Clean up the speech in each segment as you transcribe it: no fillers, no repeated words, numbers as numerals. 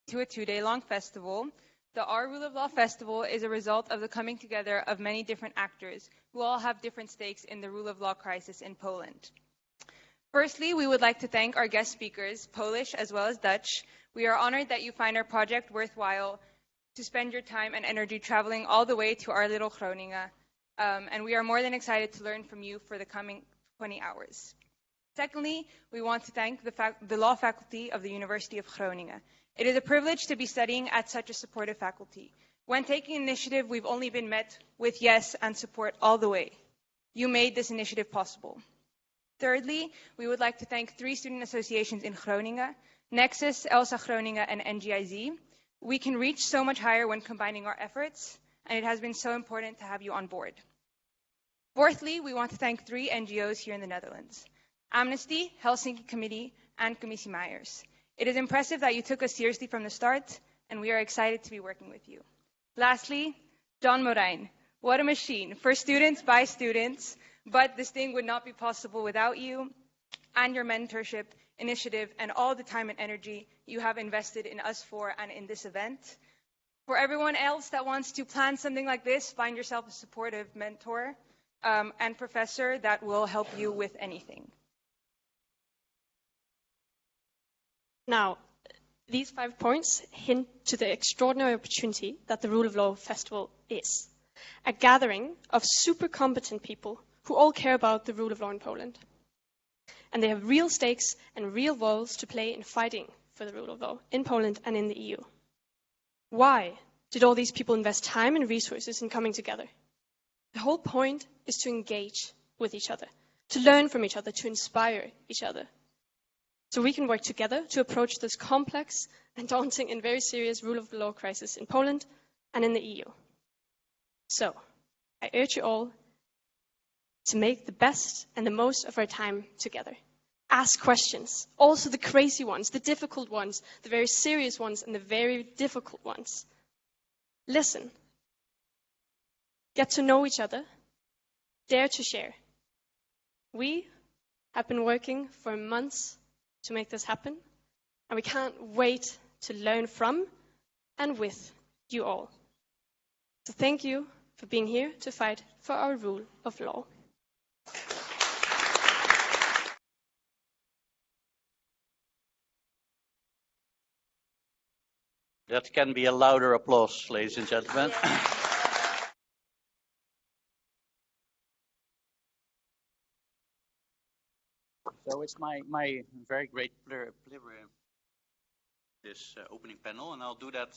to a 2-day-long festival. The Our Rule of Law Festival is a result of the coming together of many different actors who all have different stakes in the rule of law crisis in Poland. Firstly, we would like to thank our guest speakers, Polish as well as Dutch. We are honored that you find our project worthwhile to spend your time and energy traveling all the way to our little Groningen. And we are more than excited to learn from you for the coming 20 hours. Secondly, we want to thank the law faculty of the University of Groningen. It is a privilege to be studying at such a supportive faculty. When taking initiative, we've only been met with yes and support all the way. You made this initiative possible. Thirdly, we would like to thank 3 student associations in Groningen, Nexus, ELSA Groningen, and NGIZ. We can reach so much higher when combining our efforts, and it has been so important to have you on board. Fourthly, we want to thank 3 NGOs here in the Netherlands: Amnesty, Helsinki Committee, and Commissie Meijers. It is impressive that you took us seriously from the start, and we are excited to be working with you. Lastly, John Morijn. What a machine. For students, by students, but this thing would not be possible without you and your mentorship, initiative, and all the time and energy you have invested in us for and in this event. For everyone else that wants to plan something like this, find yourself a supportive mentor and professor that will help you with anything. Now, these 5 points hint to the extraordinary opportunity that the Rule of Law Festival is. A gathering of super competent people who all care about the rule of law in Poland. And they have real stakes and real roles to play in fighting for the rule of law in Poland and in the EU. Why did all these people invest time and resources in coming together? The whole point is to engage with each other, to learn from each other, to inspire each other. So we can work together to approach this complex and daunting and very serious rule of law crisis in Poland and in the EU. So, I urge you all to make the best and the most of our time together. Ask questions, also the crazy ones, the difficult ones, the very serious ones, and the very difficult ones. Listen. Get to know each other. Dare to share. We have been working for months to make this happen, and we can't wait to learn from and with you all. So thank you for being here to fight for our rule of law. That can be a louder applause, ladies and gentlemen. So it's my very great pleasure this opening panel, and I'll do that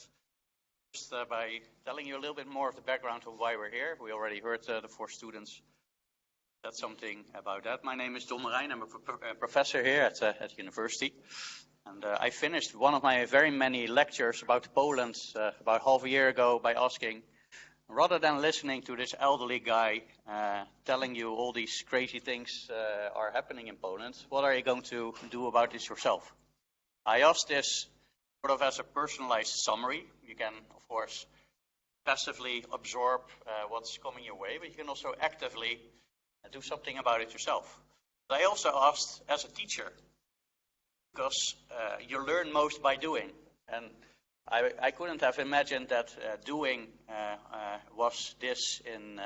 first by telling you a little bit more of the background of why we're here. We already heard the 4 students. That's something about that. My name is Morijn. I'm a professor here at the university. And I finished one of my very many lectures about Poland about half a year ago by asking, rather than listening to this elderly guy telling you all these crazy things are happening in Poland, what are you going to do about this yourself? I asked this sort of as a personalized summary. You can, of course, passively absorb what's coming your way, but you can also actively do something about it yourself. But I also asked as a teacher, because you learn most by doing. And I couldn't have imagined that doing was this in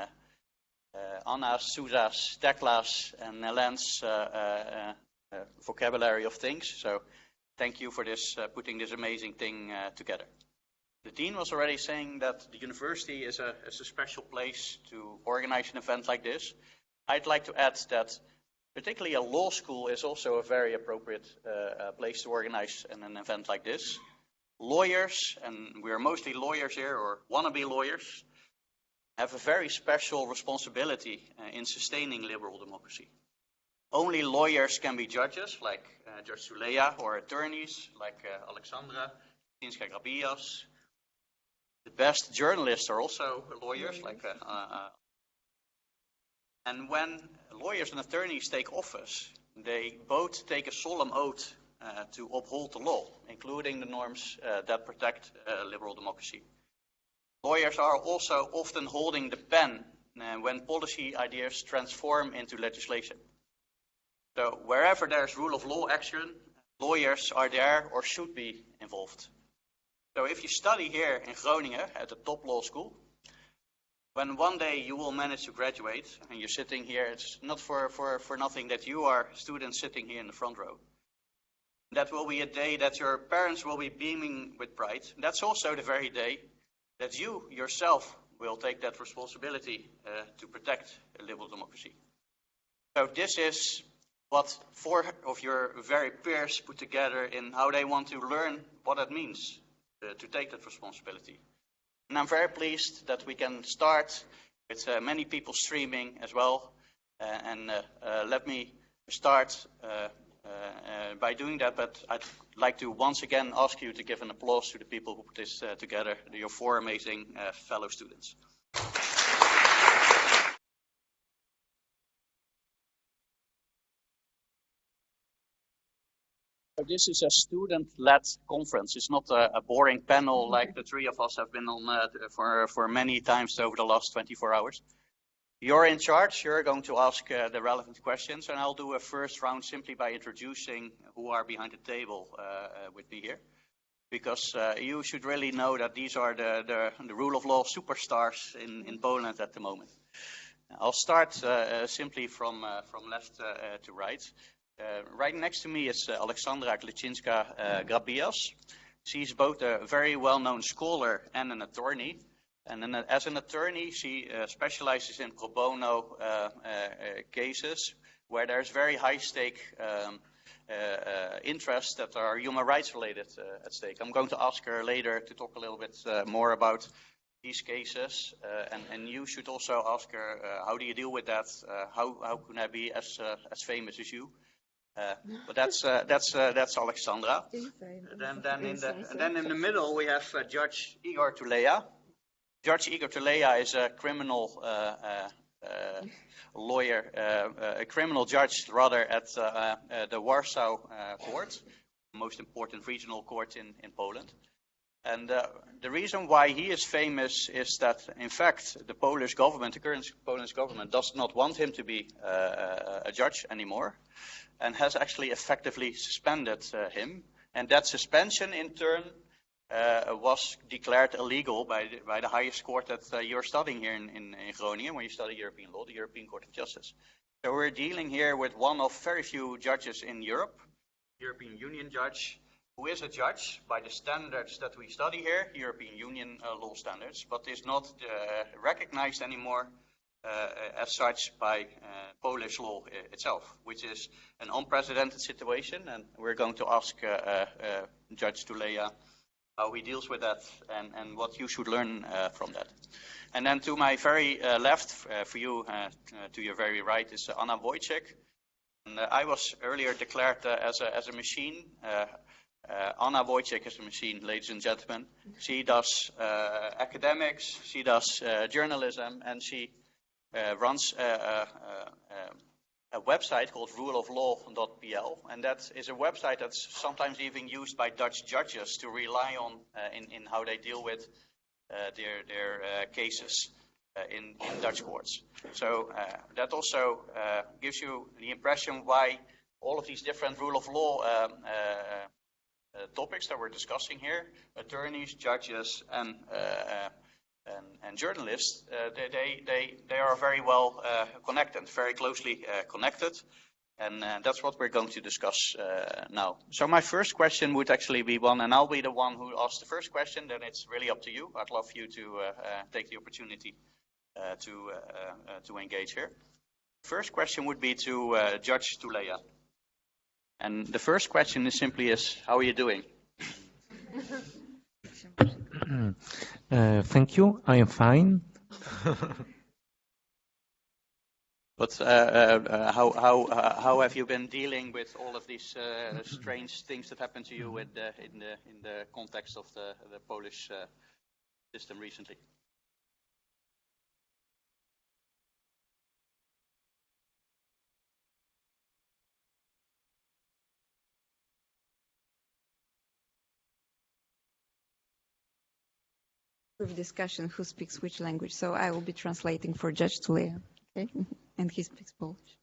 Anna's, Suza's, Tekla's, and Helen's vocabulary of things. So thank you for this, putting this amazing thing together. The dean was already saying that the university is a special place to organize an event like this. I'd like to add that particularly a law school is also a very appropriate place to organize an event like this. Lawyers, and we're mostly lawyers here, or wannabe lawyers, have a very special responsibility in sustaining liberal democracy. Only lawyers can be judges, like Judge Tuleya, or attorneys, like Aleksandra, Gliszczynska-Grabias. The best journalists are also lawyers, like and when lawyers and attorneys take office, they both take a solemn oath to uphold the law, including the norms that protect liberal democracy. Lawyers are also often holding the pen when policy ideas transform into legislation. So wherever there's rule of law action, lawyers are there or should be involved. So if you study here in Groningen at the top law school, when one day you will manage to graduate and you're sitting here, it's not for nothing that you are students sitting here in the front row. That will be a day that your parents will be beaming with pride. That's also the very day that you yourself will take that responsibility to protect a liberal democracy. So this is what 4 of your very peers put together in how they want to learn what it means to take that responsibility. And I'm very pleased that we can start with many people streaming as well. Let me start by doing that, but I'd like to once again ask you to give an applause to the people who put this together, your 4 amazing fellow students. This is a student-led conference. It's not a boring panel like the 3 of us have been on for many times over the last 24 hours. You're in charge. You're going to ask the relevant questions, and I'll do a first round simply by introducing who are behind the table with me here. Because you should really know that these are the rule of law superstars in Poland at the moment. I'll start simply from left to right. Right next to me is Aleksandra Gliszczynska-Grabias. She's both a very well-known scholar and an attorney. And then, as an attorney, she specializes in pro bono cases where there's very high-stake interests that are human rights related at stake. I'm going to ask her later to talk a little bit more about these cases, and you should also ask her how do you deal with that? How can I be as famous as you? But that's Aleksandra. Then in the middle we have Judge Igor Tuleya. Judge Igor Tuleya is a criminal lawyer, a criminal judge rather at the Warsaw court, the most important regional court in Poland. And the reason why he is famous is that, in fact, the Polish government, the current Polish government, does not want him to be a judge anymore, and has actually effectively suspended him. And that suspension, in turn, was declared illegal by the highest court that you're studying here in Groningen when you study European law, the European Court of Justice. So we're dealing here with one of very few judges in Europe, European Union judge, who is a judge by the standards that we study here, European Union law standards, but is not recognized anymore as such by Polish law itself, which is an unprecedented situation, and we're going to ask Judge Tuleya how he deals with that and what you should learn from that. And then to my very left, for you, to your very right, is Anna Wojcik. And I was earlier declared as a machine. Anna Wojcik is a machine, ladies and gentlemen. She does academics, she does journalism, and she runs a website called ruleoflaw.pl, and that is a website that's sometimes even used by Dutch judges to rely on in how they deal with their cases in Dutch courts. So that also gives you the impression why all of these different rule of law topics that we're discussing here, attorneys, judges, and journalists, they are very well connected, very closely connected, and that's what we're going to discuss now. So my first question would actually be one, and I'll be the one who asks the first question, then it's really up to you. I'd love you to take the opportunity to engage here. First question would be to Judge Tuleya. And the first question is simply how are you doing? Thank you. I am fine. But how have you been dealing with all of these strange things that happened to you in the context of the Polish system recently? With discussion who speaks which language, so I will be translating for Judge Tuleya, okay? And he speaks Polish.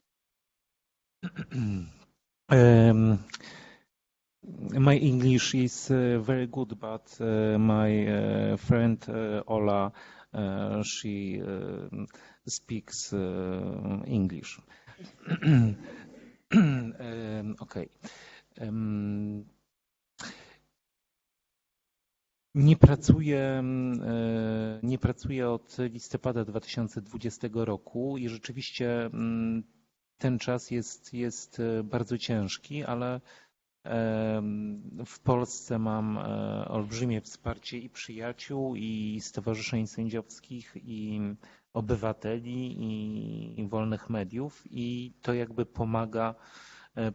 My English is very good, but my friend Ola, she speaks English. Okay. Nie pracuję od listopada 2020 roku i rzeczywiście ten czas jest bardzo ciężki, ale w Polsce mam olbrzymie wsparcie i przyjaciół, i stowarzyszeń sędziowskich, i obywateli, i wolnych mediów, i to jakby pomaga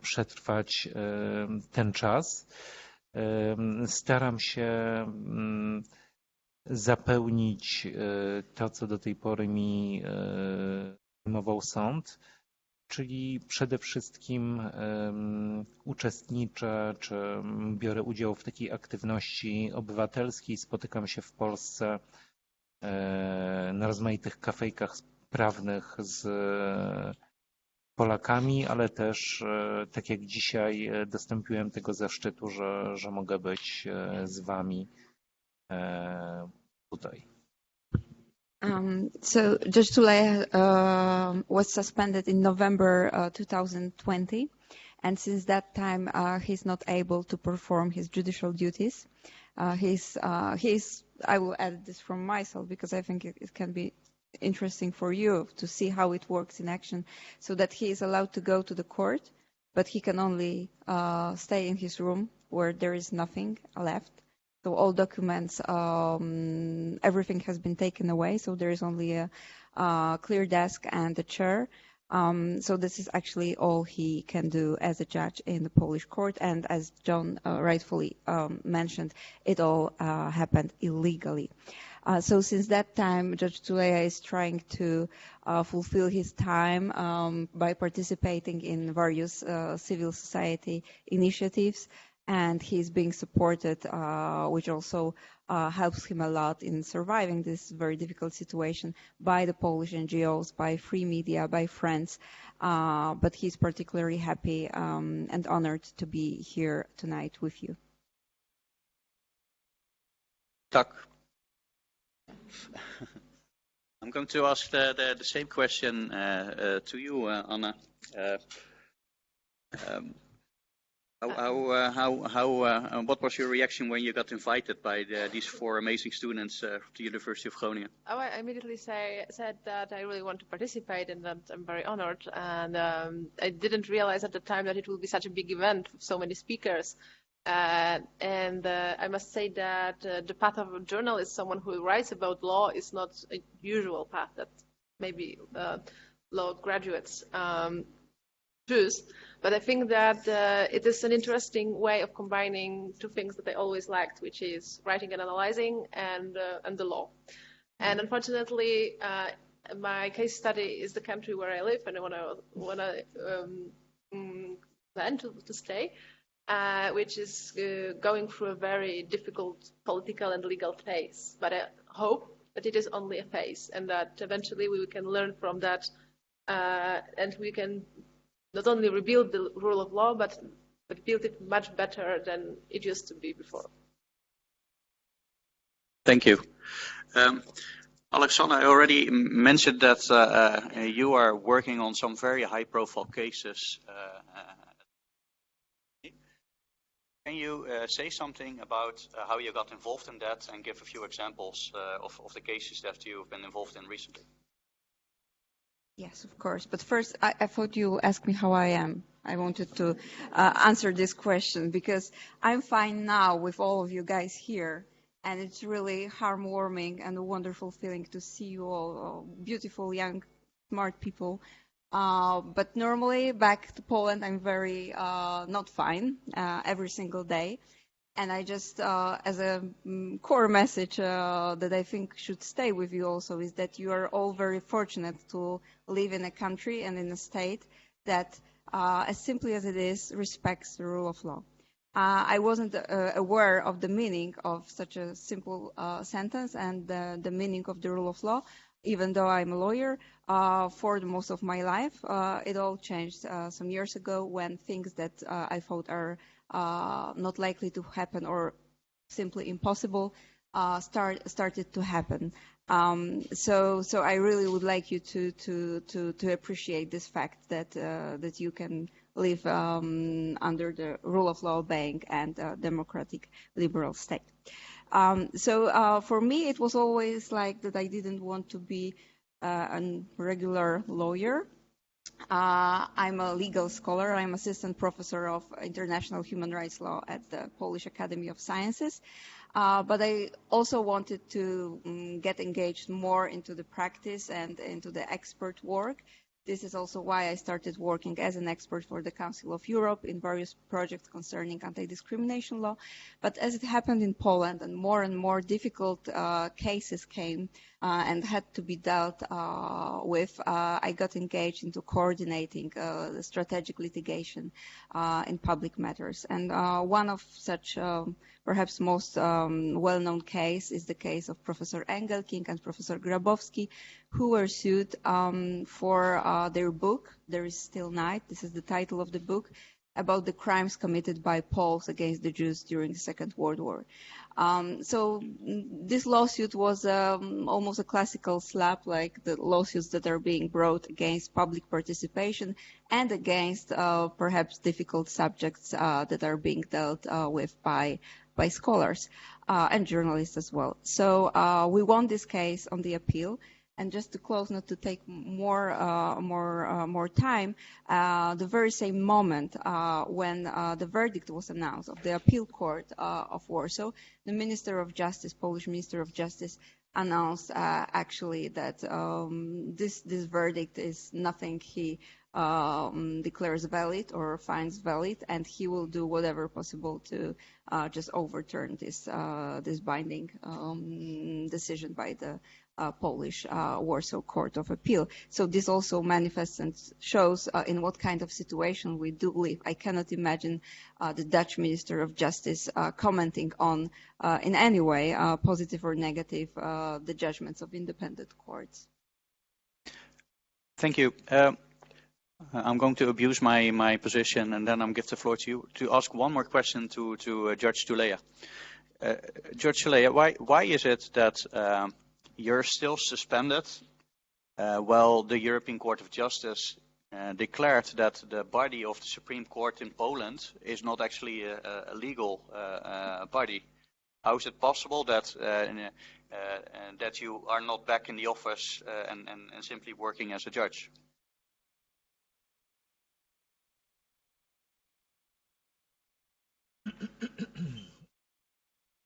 przetrwać ten czas. Staram się zapełnić to, co do tej pory mi zajmował sąd, czyli przede wszystkim uczestniczę czy biorę udział w takiej aktywności obywatelskiej. Spotykam się w Polsce na rozmaitych kafejkach prawnych z Polakami, ale też tak jak dzisiaj dostąpiłem tego zaszczytu, że mogę być z wami tutaj. So Judge Tuleya was suspended in November 2020, and since that time he's not able to perform his judicial duties. I will add this from myself because I think it can be interesting for you to see how it works in action, so that he is allowed to go to the court, but he can only stay in his room where there is nothing left. So all documents, everything has been taken away. So there is only a clear desk and a chair. So this is actually all he can do as a judge in the Polish court. And as John rightfully mentioned, it all happened illegally. So since that time, Judge Tuleya is trying to fulfill his time by participating in various civil society initiatives. And he's being supported, which also helps him a lot in surviving this very difficult situation, by the Polish NGOs, by free media, by friends. But he's particularly happy and honored to be here tonight with you. Tak. I'm going to ask the same question to you, Anna. What was your reaction when you got invited by these four amazing students to the University of Groningen? Oh, I immediately said that I really want to participate and that I'm very honored. And I didn't realize at the time that it will be such a big event with so many speakers. I must say that the path of a journalist, someone who writes about law, is not a usual path that maybe law graduates choose. But I think that it is an interesting way of combining two things that I always liked, which is writing and analyzing, and the law. And unfortunately, my case study is the country where I live, and I want to plan to stay, which is going through a very difficult political and legal phase. But I hope that it is only a phase, and that eventually we can learn from that, and we can not only rebuild the rule of law, but build it much better than it used to be before. Thank you. Aleksandra, I already mentioned that you are working on some very high-profile cases. Can you say something about how you got involved in that and give a few examples of the cases that you've been involved in recently? Yes, of course. But first, I thought you asked me how I am. I wanted to answer this question because I'm fine now with all of you guys here. And it's really heartwarming and a wonderful feeling to see you all beautiful, young, smart people. But normally back to Poland, I'm very not fine every single day. And I just, as a core message that I think should stay with you also, is that you are all very fortunate to live in a country and in a state that, as simply as it is, respects the rule of law. I wasn't aware of the meaning of such a simple sentence and the meaning of the rule of law, even though I'm a lawyer for the most of my life. It all changed some years ago when things that I thought are not likely to happen or simply impossible, started to happen. So I really would like you to appreciate this fact that you can live under the rule of law bank and democratic liberal state. So for me, it was always like that I didn't want to be a regular lawyer. I'm a legal scholar. I'm assistant professor of international human rights law at the Polish Academy of Sciences. But I also wanted to get engaged more into the practice and into the expert work. This is also why I started working as an expert for the Council of Europe in various projects concerning anti-discrimination law. But as it happened in Poland and more difficult cases came and had to be dealt with, I got engaged into coordinating the strategic litigation in public matters. And one of such perhaps most well-known case is the case of Professor Engelking and Professor Grabowski, who were sued for their book, There is Still Night. This is the title of the book, about the crimes committed by Poles against the Jews during the Second World War. So this lawsuit was almost a classical slap, like the lawsuits that are being brought against public participation and against perhaps difficult subjects that are being dealt with by scholars and journalists as well. So we won this case on the appeal. And just to close, not to take more time, the very same moment when the verdict was announced of the appeal court of Warsaw, the Minister of Justice, Polish Minister of Justice, announced actually that this verdict is nothing he declares valid or finds valid, and he will do whatever possible to just overturn this binding decision by the Polish Warsaw Court of Appeal. So this also manifests and shows in what kind of situation we do live. I cannot imagine the Dutch Minister of Justice commenting on, in any way, positive or negative, the judgments of independent courts. Thank you. I'm going to abuse my position, and then I'm give the floor to you to ask one more question to Judge Tuleya. Judge Tuleya, why is it that you're still suspended while the European Court of Justice declared that the body of the Supreme Court in Poland is not actually a legal body? How is it possible that that you are not back in the office and simply working as a judge?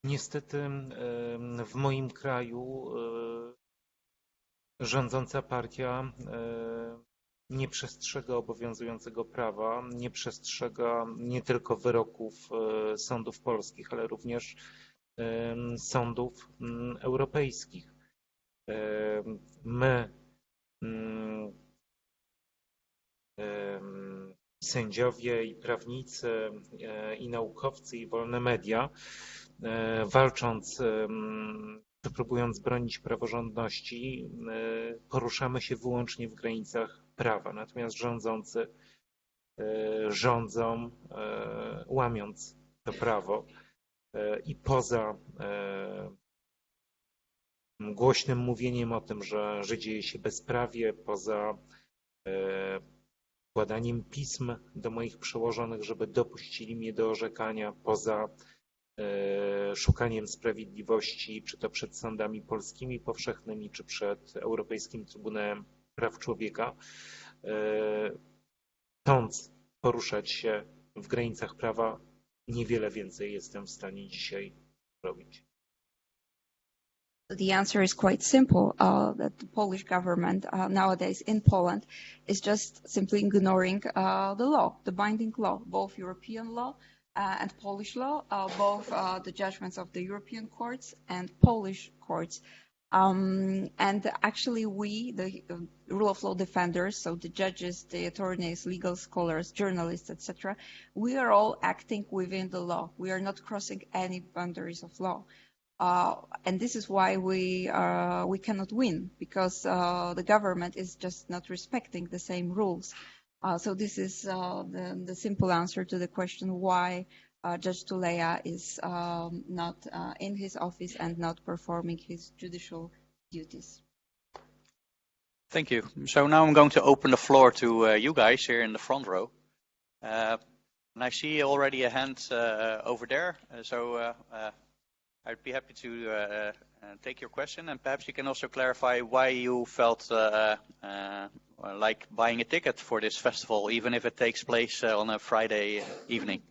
Niestety w moim kraju rządząca partia nie przestrzega obowiązującego prawa, nie przestrzega nie tylko wyroków sądów polskich, ale również sądów europejskich. My, sędziowie i prawnicy, i naukowcy, i wolne media, walcząc, czy próbując bronić praworządności, poruszamy się wyłącznie w granicach prawa. Natomiast rządzący rządzą, łamiąc to prawo i poza głośnym mówieniem o tym, że dzieje się bezprawie, poza składaniem pism do moich przełożonych, żeby dopuścili mnie do orzekania, poza szukaniem sprawiedliwości, czy to przed sądami polskimi powszechnymi, czy przed Europejskim Trybunałem Praw Człowieka, chcąc poruszać się w granicach prawa, niewiele więcej jestem w stanie dzisiaj robić. The answer is quite simple, that the Polish government nowadays in Poland is just simply ignoring the law, the binding law, both European law and Polish law, both the judgments of the European courts and Polish courts. And actually we, the rule of law defenders, so the judges, the attorneys, legal scholars, journalists, etc., we are all acting within the law. We are not crossing any boundaries of law. And this is why we cannot win, because the government is just not respecting the same rules. So this is the simple answer to the question why Judge Tuleya is not in his office and not performing his judicial duties. Thank you. So now I'm going to open the floor to you guys here in the front row. And I see already a hand over there. So I'd be happy to take your question, and perhaps you can also clarify why you felt like buying a ticket for this festival, even if it takes place on a Friday evening.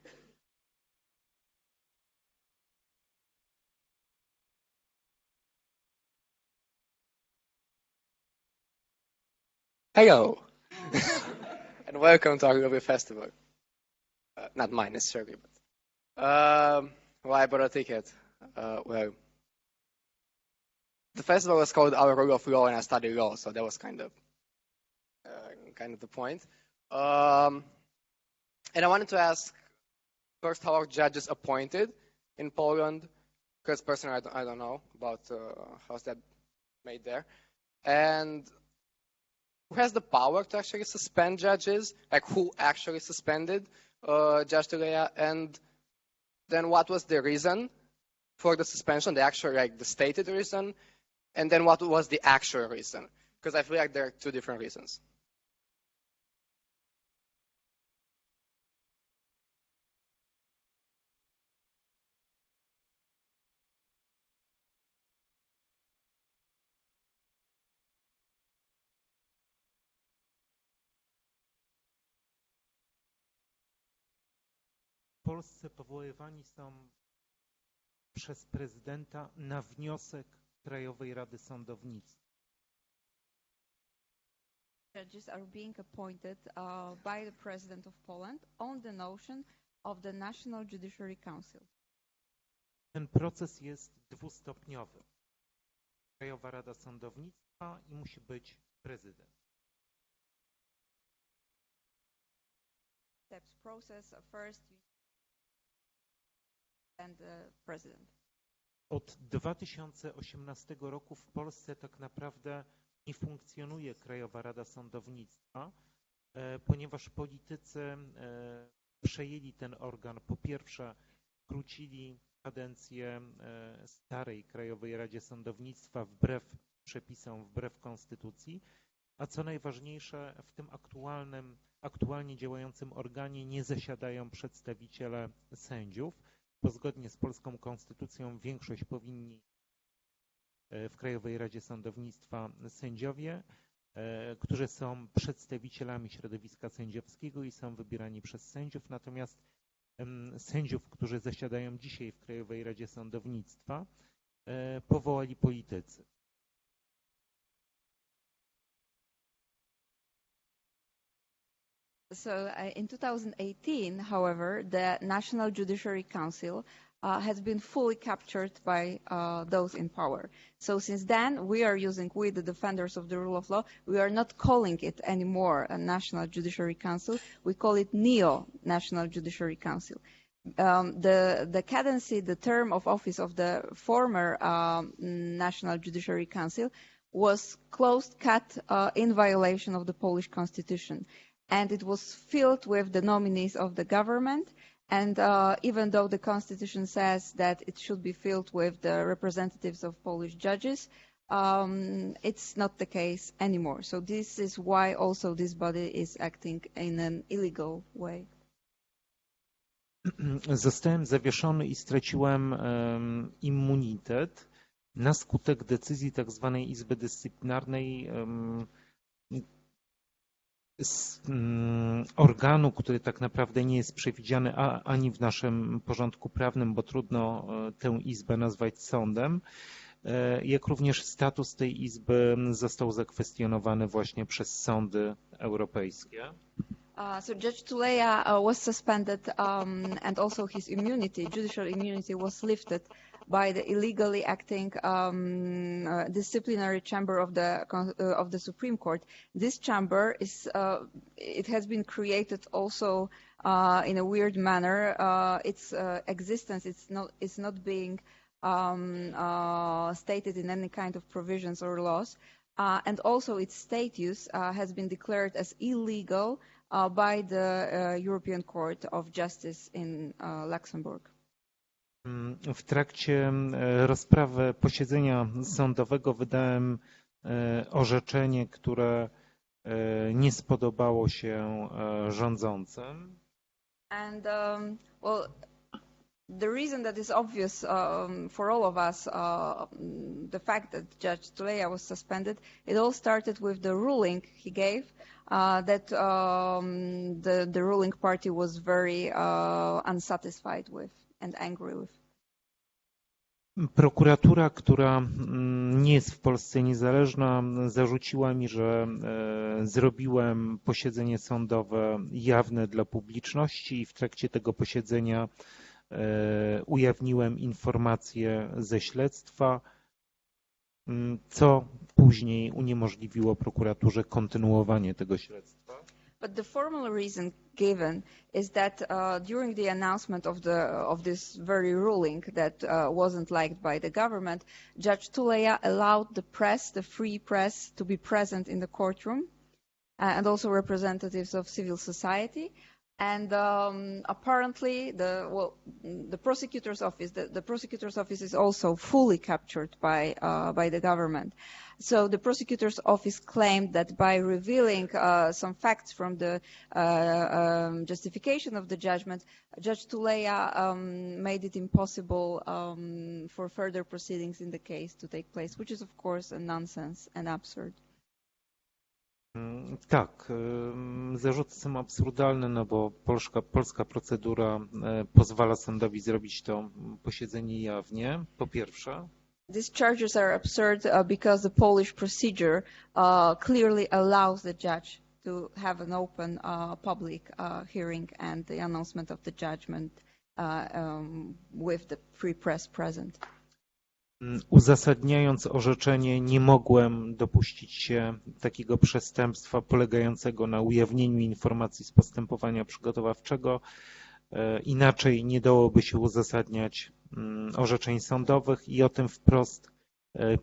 Hello, and welcome to our Global Festival. Not mine necessarily, but why I bought a ticket? Well, the festival was called Our Rule of Law, and I studied law, so that was kind of the point. And I wanted to ask first how are judges appointed in Poland? Because personally, I don't know about how's that made there, and who has the power to actually suspend judges? Like, who actually suspended Judge Tuleya? And then what was the reason for the suspension, the actual, like, the stated reason? And then what was the actual reason? Because I feel like there are two different reasons. W Polsce powoływani są przez prezydenta na wniosek Krajowej Rady Sądownictwa. Judges are being appointed by the President of Poland on the notion of the National Judiciary Council. Ten proces jest dwustopniowy. Krajowa Rada Sądownictwa i musi być prezydent. Steps process first and the president. Od 2018 roku w Polsce tak naprawdę nie funkcjonuje Krajowa Rada Sądownictwa, ponieważ politycy przejęli ten organ. Po pierwsze, skrócili kadencję starej Krajowej Radzie Sądownictwa wbrew przepisom, wbrew konstytucji, a co najważniejsze, w tym aktualnie działającym organie nie zasiadają przedstawiciele sędziów, bo zgodnie z polską konstytucją większość powinni w Krajowej Radzie Sądownictwa sędziowie, którzy są przedstawicielami środowiska sędziowskiego i są wybierani przez sędziów, natomiast sędziów, którzy zasiadają dzisiaj w Krajowej Radzie Sądownictwa, powołali politycy. So in 2018, however, the National Judiciary Council has been fully captured by those in power. So since then, we, the defenders of the rule of law, we are not calling it anymore a National Judiciary Council. We call it Neo-National Judiciary Council. The cadency, the term of office of the former National Judiciary Council was cut in violation of the Polish constitution. And it was filled with the nominees of the government. And even though the constitution says that it should be filled with the representatives of Polish judges, it's not the case anymore. So this is why also this body is acting in an illegal way. Zostałem zawieszony i straciłem immunitet na skutek decyzji tak zwanej Izby Dyscyplinarnej z organu, który tak naprawdę nie jest przewidziany ani w naszym porządku prawnym, bo trudno tę izbę nazwać sądem, jak również status tej izby został zakwestionowany właśnie przez sądy europejskie. So Judge Tuleya was suspended and also his immunity, judicial immunity, was lifted by the illegally acting disciplinary chamber of the Supreme Court. This chamber it has been created also in a weird manner. Its existence is not being stated in any kind of provisions or laws, and also its status has been declared as illegal by the European Court of Justice in Luxembourg. W trakcie rozprawy posiedzenia sądowego wydałem orzeczenie, które nie spodobało się rządzącym. And well, the reason that is obvious for all of us, the fact that Judge Tuleya was suspended, it all started with the ruling he gave that the ruling party was very unsatisfied with and angry with. Prokuratura, która nie jest w Polsce niezależna, zarzuciła mi, że zrobiłem posiedzenie sądowe jawne dla publiczności i w trakcie tego posiedzenia ujawniłem informacje ze śledztwa, co później uniemożliwiło prokuraturze kontynuowanie tego śledztwa. But the formal reason given is that during the announcement of this very ruling that wasn't liked by the government, Judge Tuleya allowed the press, the free press, to be present in the courtroom, and also representatives of civil society. And apparently, the prosecutor's office, the prosecutor's office is also fully captured by the government. So the prosecutor's office claimed that by revealing some facts from the justification of the judgment, Judge Tuleya made it impossible for further proceedings in the case to take place, which is of course a nonsense and absurd. Tak, zarzuty są absurdalne, no bo polska procedura pozwala sądowi zrobić to posiedzenie jawnie, po pierwsze. These charges are absurd because the Polish procedure clearly allows the judge to have an open public hearing and the announcement of the judgment with the free press present. Uzasadniając orzeczenie, nie mogłem dopuścić się takiego przestępstwa polegającego na ujawnieniu informacji z postępowania przygotowawczego. Inaczej nie dałoby się uzasadniać orzeczeń sądowych i o tym wprost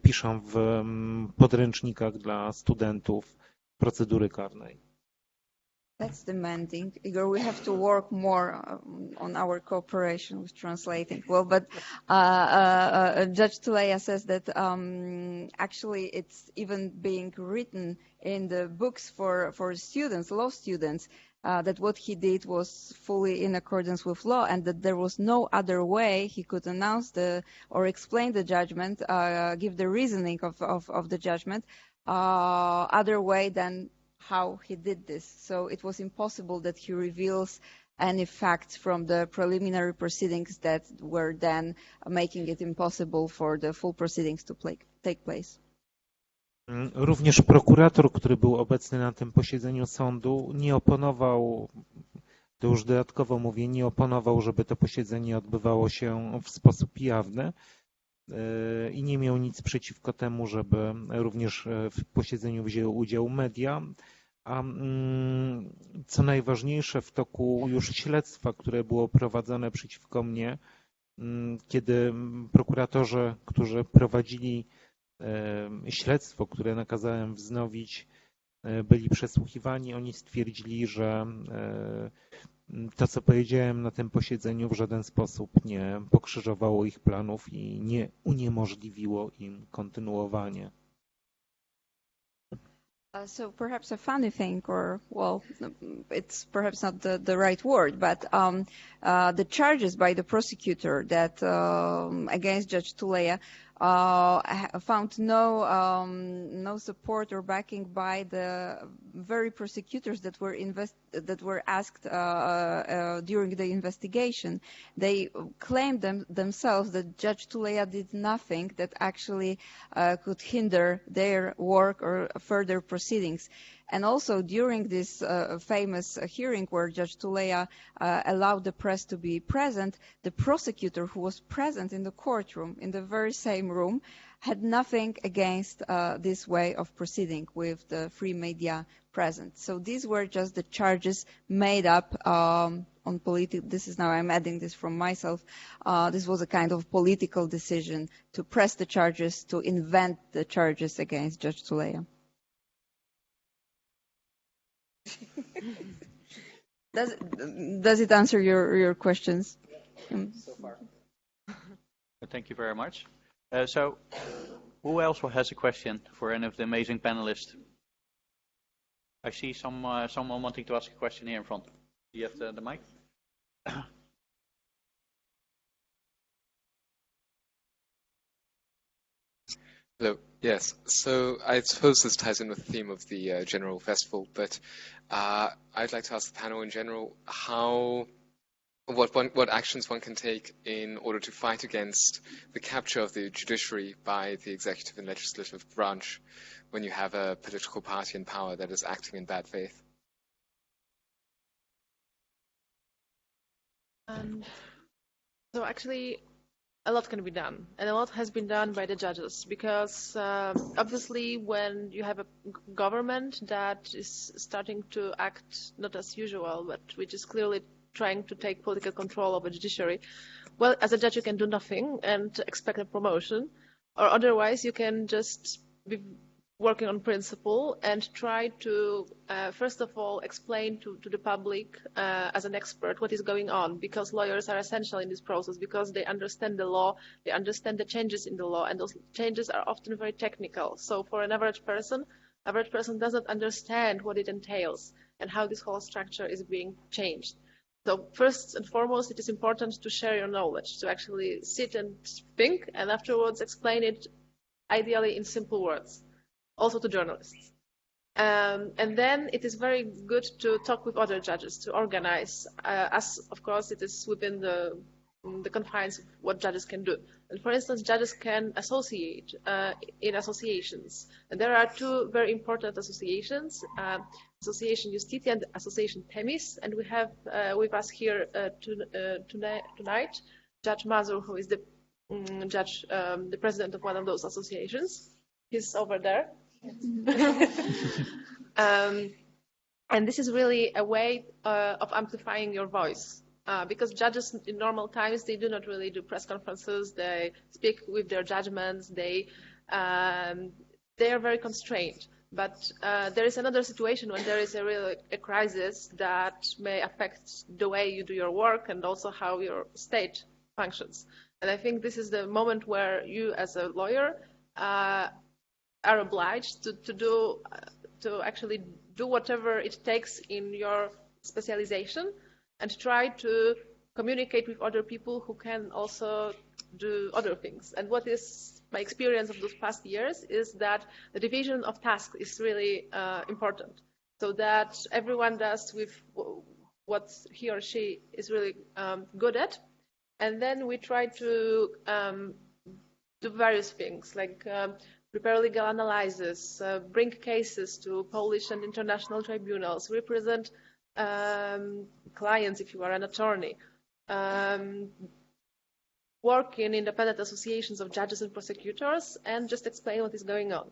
piszą w podręcznikach dla studentów procedury karnej. That's demanding. Igor, we have to work more on our cooperation with translating. Well, but Judge Tuleya says that actually it's even being written in the books for students, law students, that what he did was fully in accordance with law and that there was no other way he could announce or explain the judgment, give the reasoning of the judgment, other way than how he did this. So it was impossible that he reveals any facts from the preliminary proceedings that were then making it impossible for the full proceedings to take place. Również prokurator, który był obecny na tym posiedzeniu sądu, nie oponował, to już dodatkowo mówię, nie oponował, żeby to posiedzenie odbywało się w sposób jawny i nie miał nic przeciwko temu, żeby również w posiedzeniu wzięły udział media. A co najważniejsze, w toku już śledztwa, które było prowadzone przeciwko mnie, kiedy prokuratorzy, którzy prowadzili śledztwo, które nakazałem wznowić, byli przesłuchiwani, oni stwierdzili, że to, co powiedziałem na tym posiedzeniu, w żaden sposób nie pokrzyżowało ich planów i nie uniemożliwiło im kontynuowanie. So perhaps a funny thing, or well, it's perhaps not the right word, but the charges by the prosecutor that against Judge Tuleya found no support or backing by the very prosecutors that were asked during the investigation. They claimed themselves that Judge Tuleya did nothing that actually could hinder their work or further proceedings. And also during this famous hearing where Judge Tuleya allowed the press to be present, the prosecutor who was present in the courtroom, in the very same room, had nothing against this way of proceeding with the free media present. So these were just the charges made up on political. This is now I'm adding this from myself. This was a kind of political decision to press the charges, to invent the charges against Judge Tuleya. Does it answer your questions? So far. Thank you very much. So, who else has a question for any of the amazing panelists? I see someone wanting to ask a question here in front. Do you have the mic? Hello. Yes. So I suppose this ties in with the theme of the general festival, but I'd like to ask the panel in general what actions one can take in order to fight against the capture of the judiciary by the executive and legislative branch when you have a political party in power that is acting in bad faith. So actually, a lot can be done, and a lot has been done by the judges, because obviously when you have a government that is starting to act not as usual, but which is clearly trying to take political control of the judiciary, well, as a judge you can do nothing and expect a promotion, or otherwise you can just be working on principle and try to, first of all, explain to the public as an expert what is going on, because lawyers are essential in this process, because they understand the law, they understand the changes in the law, and those changes are often very technical. So for an average person does not understand what it entails and how this whole structure is being changed. So first and foremost, it is important to share your knowledge, to actually sit and think, and afterwards explain it ideally in simple words, also to journalists. And then it is very good to talk with other judges, to organize, as of course it is within the confines of what judges can do. And for instance, judges can associate in associations. And there are two very important associations, Association Justitia and Association Themis. And we have with us here tonight Judge Mazur, who is the the president of one of those associations. He's over there. And this is really a way of amplifying your voice, because judges in normal times, they do not really do press conferences, they speak with their judgments, they are very constrained. But there is another situation when there is a crisis that may affect the way you do your work and also how your state functions. And I think this is the moment where you as a lawyer are obliged to actually do whatever it takes in your specialization and try to communicate with other people who can also do other things. And what is my experience of those past years is that the division of tasks is really important, so that everyone does with what he or she is really good at. And then we try to do various things, like prepare legal analysis, bring cases to Polish and international tribunals, represent clients if you are an attorney, work in independent associations of judges and prosecutors, and just explain what is going on.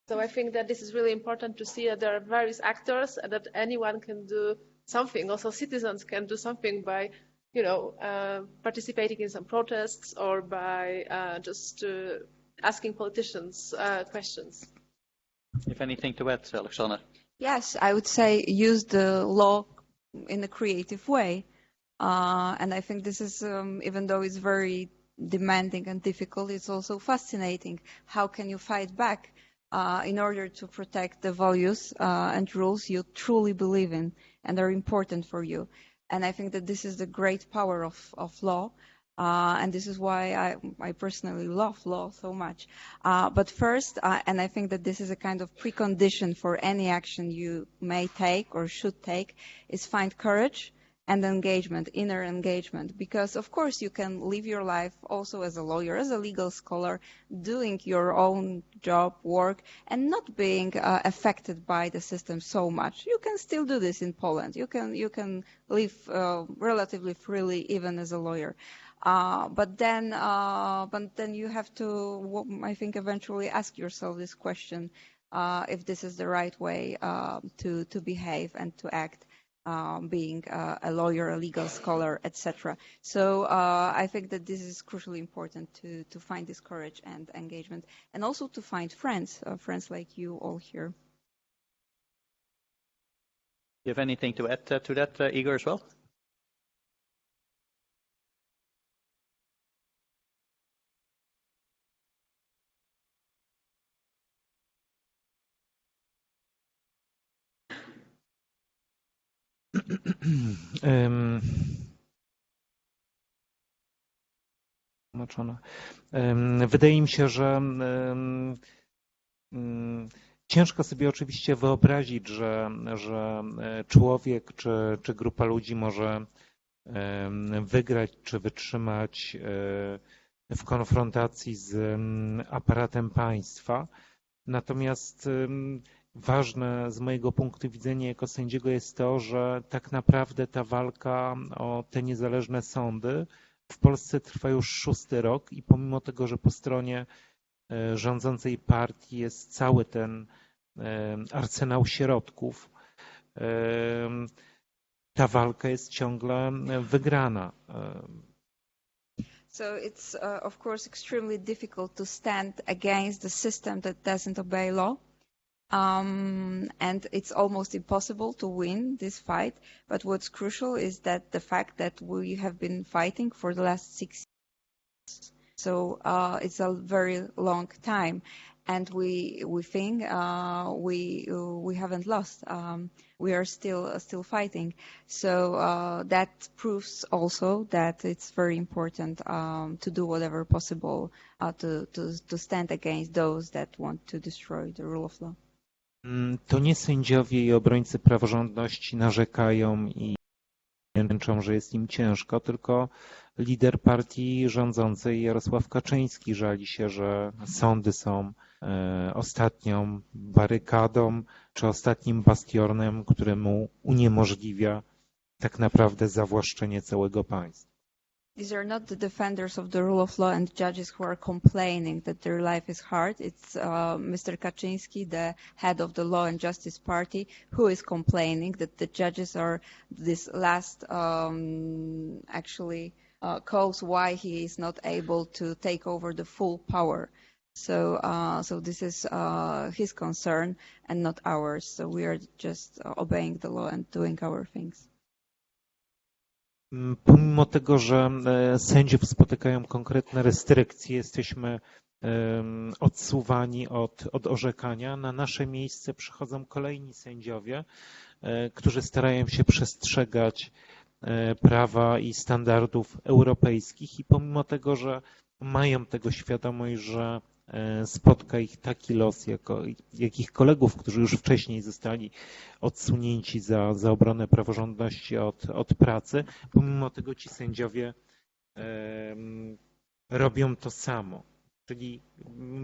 So I think that this is really important to see that there are various actors and that anyone can do something. Also citizens can do something by participating in some protests or by just asking politicians questions. If anything to add, Aleksandra? Yes, I would say use the law in a creative way. And I think this is, even though it's very demanding and difficult, it's also fascinating. How can you fight back in order to protect the values and rules you truly believe in and are important for you? And I think that this is the great power of law. And this is why I personally love law so much. But first, and I think that this is a kind of precondition for any action you may take or should take, is find courage and engagement, inner engagement. Because of course you can live your life also as a lawyer, as a legal scholar, doing your own job, work, and not being affected by the system so much. You can still do this in Poland. You can live relatively freely even as a lawyer. But then you have to, I think, eventually ask yourself this question, if this is the right way to behave and to act, being a lawyer, a legal scholar, etc. So I think that this is crucially important to find this courage and engagement, and also to find friends like you all here. you have anything to add to that, Igor, as well? Wydaje mi się, że ciężko sobie oczywiście wyobrazić, że człowiek czy grupa ludzi może wygrać czy wytrzymać w konfrontacji z aparatem państwa. Natomiast ważne z mojego punktu widzenia jako sędziego jest to, że tak naprawdę ta walka o te niezależne sądy w Polsce trwa już 6. rok i pomimo tego, że po stronie rządzącej partii jest cały ten arsenał środków, ta walka jest ciągle wygrana. So it's of course extremely difficult to stand against the system that doesn't obey law. And it's almost impossible to win this fight. But what's crucial is that the fact that we have been fighting for the last 6 years. So it's a very long time, and we think we haven't lost. We are still fighting. So that proves also that it's very important to do whatever possible to stand against those that want to destroy the rule of law. To nie sędziowie i obrońcy praworządności narzekają i jęczą, że jest im ciężko, tylko lider partii rządzącej Jarosław Kaczyński żali się, że sądy są ostatnią barykadą czy ostatnim bastionem, który mu uniemożliwia tak naprawdę zawłaszczenie całego państwa. These are not the defenders of the rule of law and judges who are complaining that their life is hard. It's Mr. Kaczynski, the head of the Law and Justice Party, who is complaining that the judges are this last cause why he is not able to take over the full power. So this is his concern and not ours. So we are just obeying the law and doing our things. Pomimo tego, że sędziów spotykają konkretne restrykcje, jesteśmy odsuwani od orzekania. Na nasze miejsce przychodzą kolejni sędziowie, którzy starają się przestrzegać prawa i standardów europejskich i pomimo tego, że mają tego świadomość, że spotka ich taki los, jak ich kolegów, którzy już wcześniej zostali odsunięci za obronę praworządności od pracy. Pomimo tego ci sędziowie robią to samo, czyli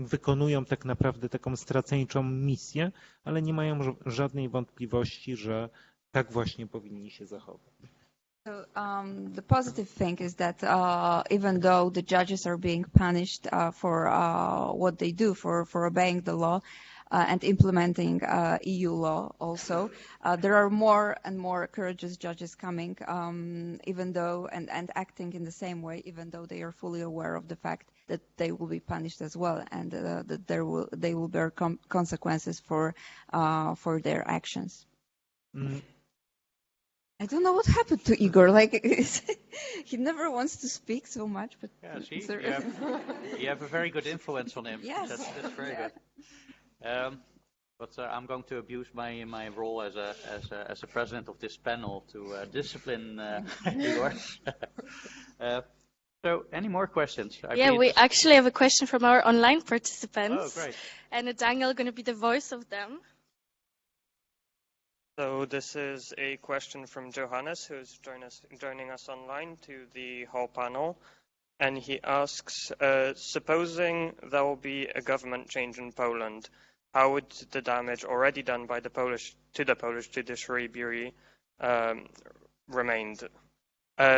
wykonują tak naprawdę taką straceńczą misję, ale nie mają żadnej wątpliwości, że tak właśnie powinni się zachować. So the positive thing is that even though the judges are being punished for what they do, for obeying the law and implementing EU law also, there are more and more courageous judges coming, even though and acting in the same way, even though they are fully aware of the fact that they will be punished as well, and that they will bear consequences for their actions. I don't know what happened to Igor. Like he never wants to speak so much, but yeah, see, you have a very good influence on him. Yes. That's very good. But I'm going to abuse my role as a president of this panel to discipline Igor. So, any more questions? We actually have a question from our online participants. Oh, great! And Daniel going to be the voice of them. So this is a question from Johannes, who's joining us online to the whole panel. And he asks, supposing there will be a government change in Poland, how would the damage already done by the Polish judiciary be remained?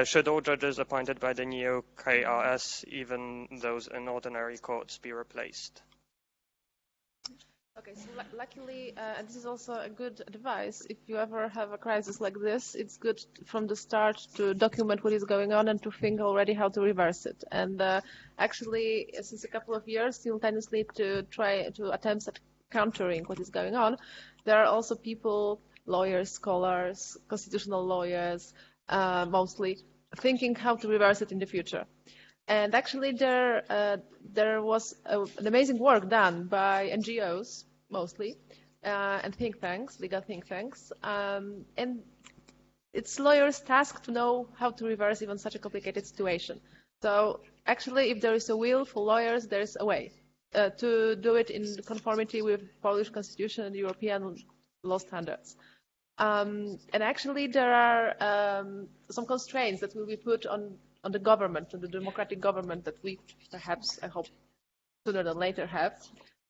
Should all judges appointed by the neo-KRS, even those in ordinary courts, be replaced? Okay, so luckily, and this is also a good advice, if you ever have a crisis like this, it's good from the start to document what is going on and to think already how to reverse it. And actually, since a couple of years, simultaneously to try to attempt at countering what is going on, there are also people lawyers, scholars, constitutional lawyers, mostly, thinking how to reverse it in the future. And actually there was an amazing work done by NGOs, mostly, and think tanks, legal think tanks. And it's lawyers' task to know how to reverse even such a complicated situation. So actually, if there is a will for lawyers, there is a way to do it in conformity with Polish constitution and European law standards. And actually, there are some constraints that will be put on the government, on the democratic government that we perhaps, I hope, sooner than later have.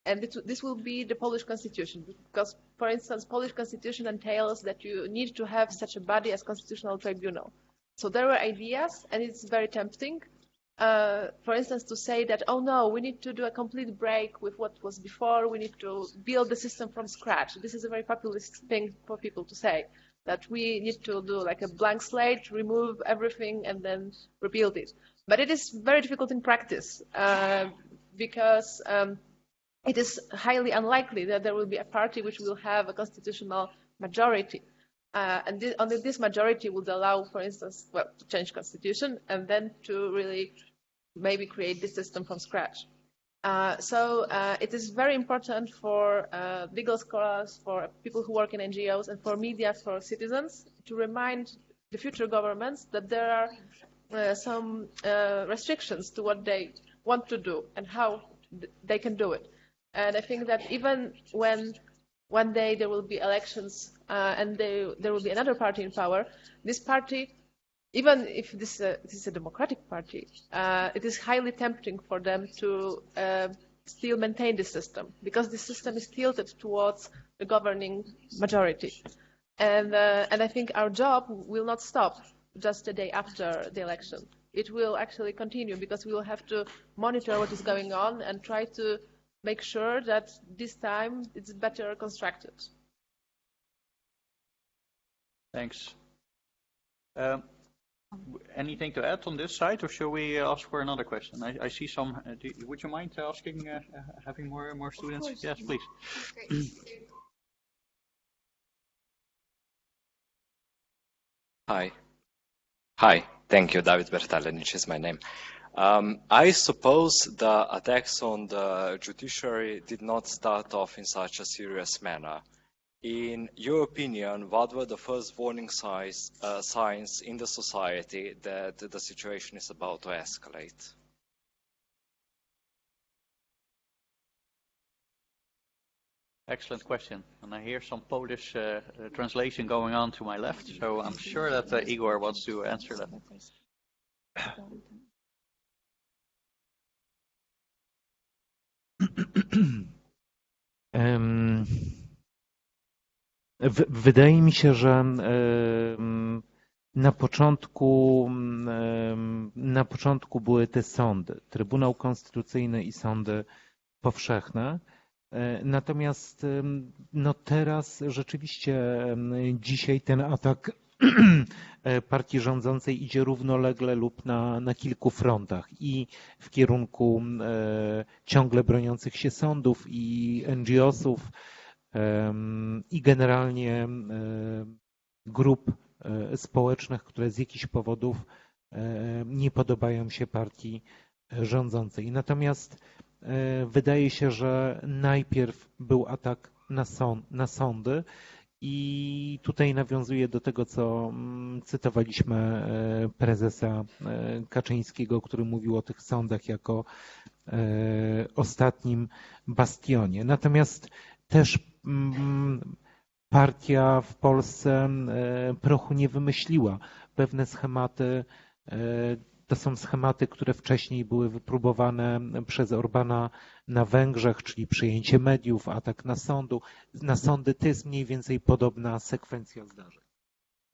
And this will be the Polish constitution, because, for instance, Polish constitution entails that you need to have such a body as constitutional tribunal. So there were ideas, and it's very tempting, for instance, to say that, oh no, we need to do a complete break with what was before, we need to build the system from scratch. This is a very populist thing for people to say, that we need to do like a blank slate, remove everything, and then rebuild it. But it is very difficult in practice, because it is highly unlikely that there will be a party which will have a constitutional majority. And only this majority would allow, for instance, well, to change constitution and then to really maybe create this system from scratch. So it is very important for legal scholars, for people who work in NGOs, and for media, for citizens, to remind the future governments that there are some restrictions to what they want to do and how they can do it. And I think that even when one day there will be elections and there will be another party in power, this party, even if this is a democratic party, it is highly tempting for them to still maintain this system, because the system is tilted towards the governing majority. And I think our job will not stop just the day after the election. It will actually continue, because we will have to monitor what is going on and try to make sure that this time it's better constructed. Thanks. Anything to add on this side, or shall we ask for another question? I see some. Would you mind asking, having more students? Yes, please. Hi. Thank you. David Bertalenic is my name. I suppose the attacks on the judiciary did not start off in such a serious manner. In your opinion, what were the first warning signs in the society that the situation is about to escalate? Excellent question. And I hear some Polish translation going on to my left, so I'm sure that Igor wants to answer that. Wydaje mi się, że na początku były te sądy, Trybunał Konstytucyjny i sądy powszechne. Natomiast no teraz rzeczywiście dzisiaj ten atak partii rządzącej idzie równolegle lub na kilku frontach, i w kierunku ciągle broniących się sądów i NGO-sów, i generalnie grup społecznych, które z jakichś powodów nie podobają się partii rządzącej. Natomiast wydaje się, że najpierw był atak na sądy, i tutaj nawiązuję do tego, co cytowaliśmy prezesa Kaczyńskiego, który mówił o tych sądach jako ostatnim bastionie. Natomiast też partia w Polsce prochu nie wymyśliła. Pewne schematy, to są schematy, które wcześniej były wypróbowane przez Orbana na Węgrzech, czyli przejęcie mediów, atak na sądy. To jest mniej więcej podobna sekwencja zdarzeń.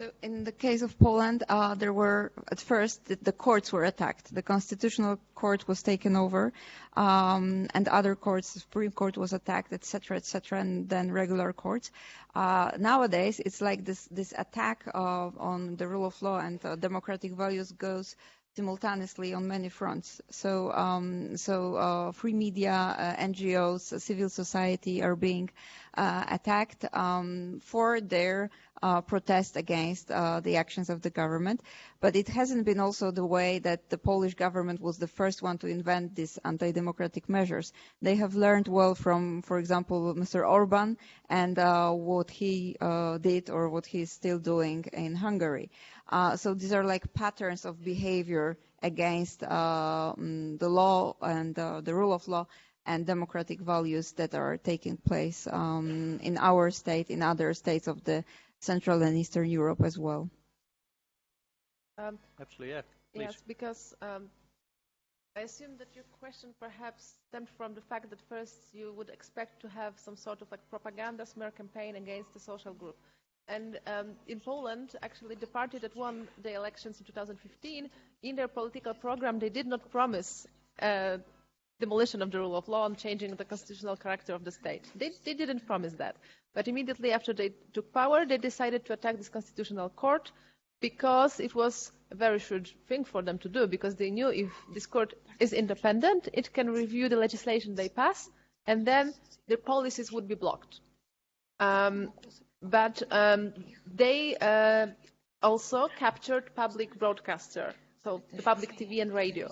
So in the case of Poland, there were, at first, the courts were attacked. The Constitutional Court was taken over, and other courts, the Supreme Court was attacked, etc., and then regular courts. Nowadays, it's like this attack on the rule of law and democratic values goes simultaneously on many fronts. So free media, NGOs, civil society are being attacked for their protest against the actions of the government. But it hasn't been also the way that the Polish government was the first one to invent these anti-democratic measures. They have learned well from, for example, Mr. Orban and what he did or what he is still doing in Hungary. So these are like patterns of behavior against the law and the rule of law and democratic values that are taking place in our state, in other states of the Central and Eastern Europe as well. Absolutely, yeah. Please. Yes, because I assume that your question perhaps stemmed from the fact that first you would expect to have some sort of like propaganda smear campaign against the social group. And in Poland, actually, the party that won the elections in 2015, in their political program, they did not promise demolition of the rule of law and changing the constitutional character of the state. They didn't promise that. But immediately after they took power, they decided to attack this constitutional court because it was a very shrewd thing for them to do, because they knew if this court is independent, it can review the legislation they pass, and then their policies would be blocked. But they also captured public broadcaster, so the public TV and radio.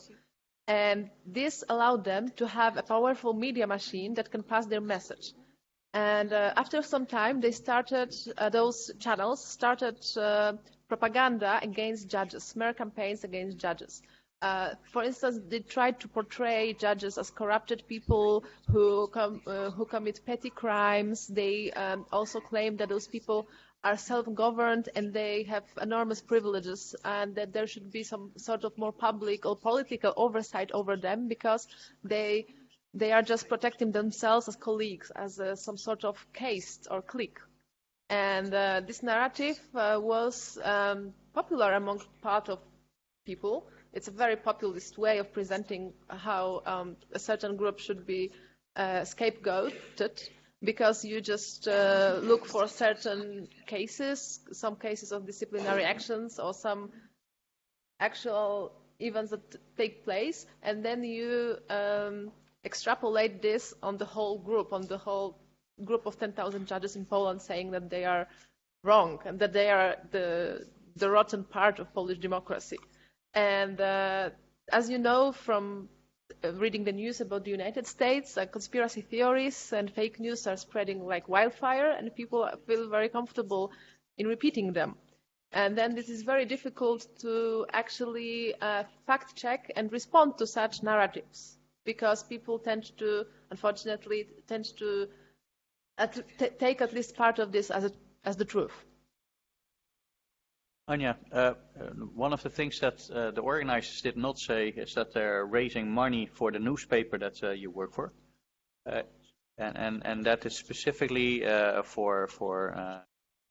And this allowed them to have a powerful media machine that can pass their message. And after some time, they started, those channels started propaganda against judges, smear campaigns against judges. For instance, they tried to portray judges as corrupted people who commit petty crimes. They also claimed that those people are self-governed and they have enormous privileges, and that there should be some sort of more public or political oversight over them, because they are just protecting themselves as colleagues, as some sort of caste or clique. And this narrative was popular among part of people. It's a very populist way of presenting how a certain group should be scapegoated, because you just look for certain cases, some cases of disciplinary actions or some actual events that take place, and then you extrapolate this on the whole group of 10,000 judges in Poland, saying that they are wrong and that they are the rotten part of Polish democracy. And as you know from reading the news about the United States, conspiracy theories and fake news are spreading like wildfire, and people feel very comfortable in repeating them. And then this is very difficult to actually fact check and respond to such narratives, because people tend to, unfortunately, take at least part of this as the truth. Anja, one of the things that the organizers did not say is that they're raising money for the newspaper that you work for, and that is specifically for